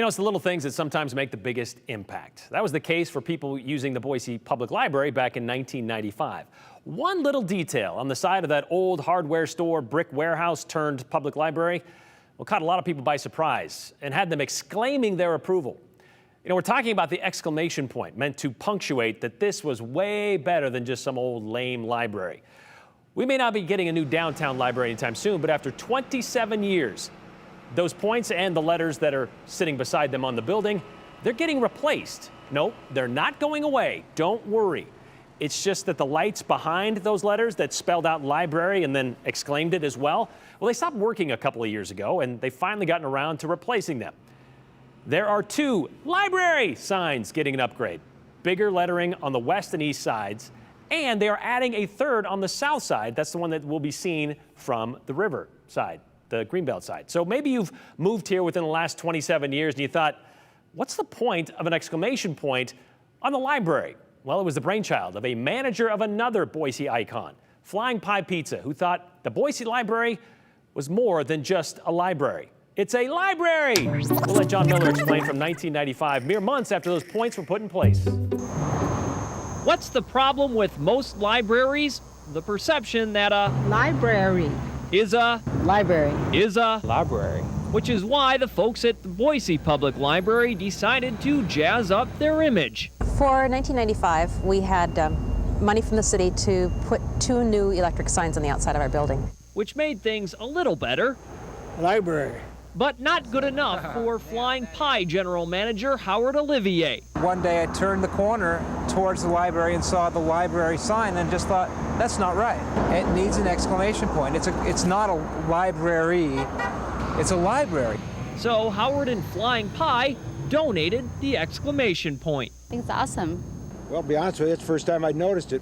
You know, it's the little things that sometimes make the biggest impact. That was the case for people using the Boise Public Library back in 1995. One little detail on the side of that old hardware store, brick warehouse turned public library, well, caught a lot of people by surprise and had them exclaiming their approval. You know, we're talking about the exclamation point meant to punctuate that this was way better than just some old lame library. We may not be getting a new downtown library anytime soon, but after 27 years, those points and the letters that are sitting beside them on the building, they're getting replaced. No, they're not going away. Don't worry. It's just that the lights behind those letters that spelled out library and then exclaimed it as well, they stopped working a couple of years ago, and they've finally gotten around to replacing them. There are 2 library signs getting an upgrade. Bigger lettering on the west and east sides, and they are adding a 3rd on the south side. That's the one that will be seen from the river side, the Greenbelt side. So maybe you've moved here within the last 27 years and you thought, what's the point of an exclamation point on the library? Well, it was the brainchild of a manager of another Boise icon, Flying Pie Pizza, who thought the Boise Library was more than just a library. It's a library! We'll let John Miller explain from 1995, mere months after those points were put in place. What's the problem with most libraries? The perception that a library is a library. Which is why the folks at the Boise Public Library decided to jazz up their image. For 1995, we had money from the city to put 2 new electric signs on the outside of our building. Which made things a little better. Library. But not good enough for Flying Pie General Manager Howard Olivier. One day I turned the corner towards the library and saw the library sign and just thought, that's not right. It needs an exclamation point. It's not a library, it's a library. So Howard and Flying Pie donated the exclamation point. I think it's awesome. Well, to be honest with you, it's the first time I'd noticed it.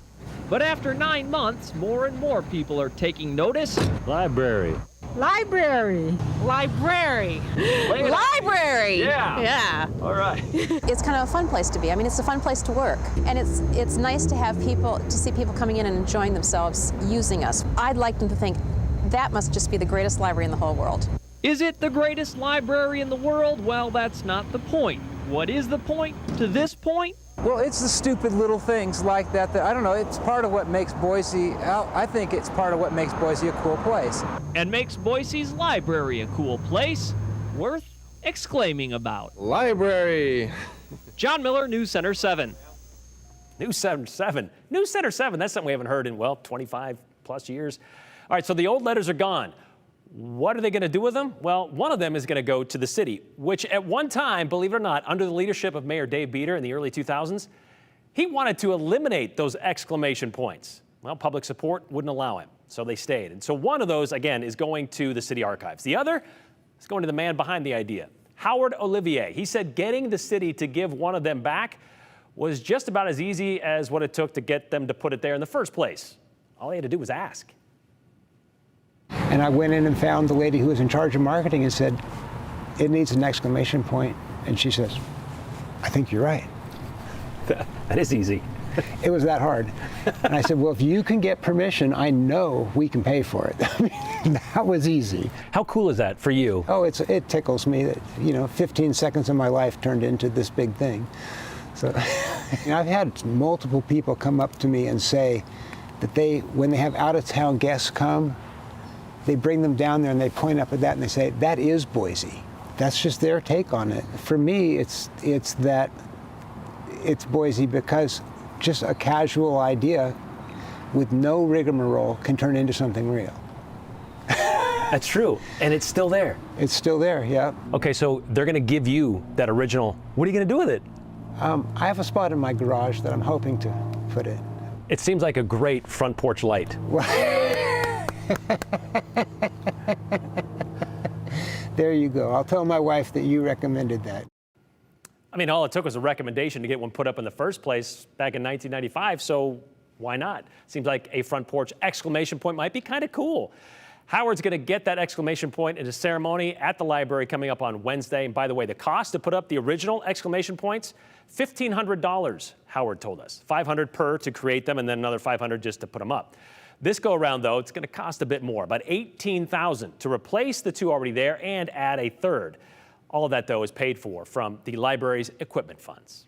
But after 9 months, more and more people are taking notice. Library. Library. Library. Library! Yeah. All right. It's kind of a fun place to be. I mean, it's a fun place to work. And it's nice to have to see people coming in and enjoying themselves using us. I'd like them to think that must just be the greatest library in the whole world. Is it the greatest library in the world? Well, that's not the point. What is the point to this point? Well, it's the stupid little things like that I don't know, it's part of what makes Boise, I think it's part of what makes Boise a cool place. And makes Boise's library a cool place, worth exclaiming about. Library. John Miller, News Center 7. News Center 7. News Center 7, that's something we haven't heard in, 25 plus years. All right, so the old letters are gone. What are they going to do with them? Well, one of them is going to go to the city, which at one time, believe it or not, under the leadership of Mayor Dave Beater in the early 2000s, he wanted to eliminate those exclamation points. Well, public support wouldn't allow him, so they stayed. And so one of those, again, is going to the city archives. The other is going to the man behind the idea, Howard Olivier. He said getting the city to give one of them back was just about as easy as what it took to get them to put it there in the first place. All he had to do was ask. And I went in and found the lady who was in charge of marketing and said, it needs an exclamation point. And she says, I think you're right. That is easy. It was that hard. And I said, well, if you can get permission, I know we can pay for it. I mean, that was easy. How cool is that for you? Oh, it tickles me that, 15 seconds of my life turned into this big thing. So I've had multiple people come up to me and say that when they have out-of-town guests come, they bring them down there and they point up at that and they say, that is Boise. That's just their take on it. For me, it's Boise because just a casual idea with no rigmarole can turn into something real. That's true, and it's still there. It's still there, yeah. Okay, so they're going to give you that original. What are you going to do with it? I have a spot in my garage that I'm hoping to put it. It seems like a great front porch light. There you go. I'll tell my wife that you recommended that. I mean, all it took was a recommendation to get one put up in the first place back in 1995, so why not? Seems like a front porch exclamation point might be kind of cool. Howard's going to get that exclamation point in a ceremony at the library coming up on Wednesday. And by the way, the cost to put up the original exclamation points, $1,500, Howard told us. $500 per to create them and then another $500 just to put them up. This go around, though, it's going to cost a bit more, about $18,000 to replace the 2 already there and add a 3rd. All of that, though, is paid for from the library's equipment funds.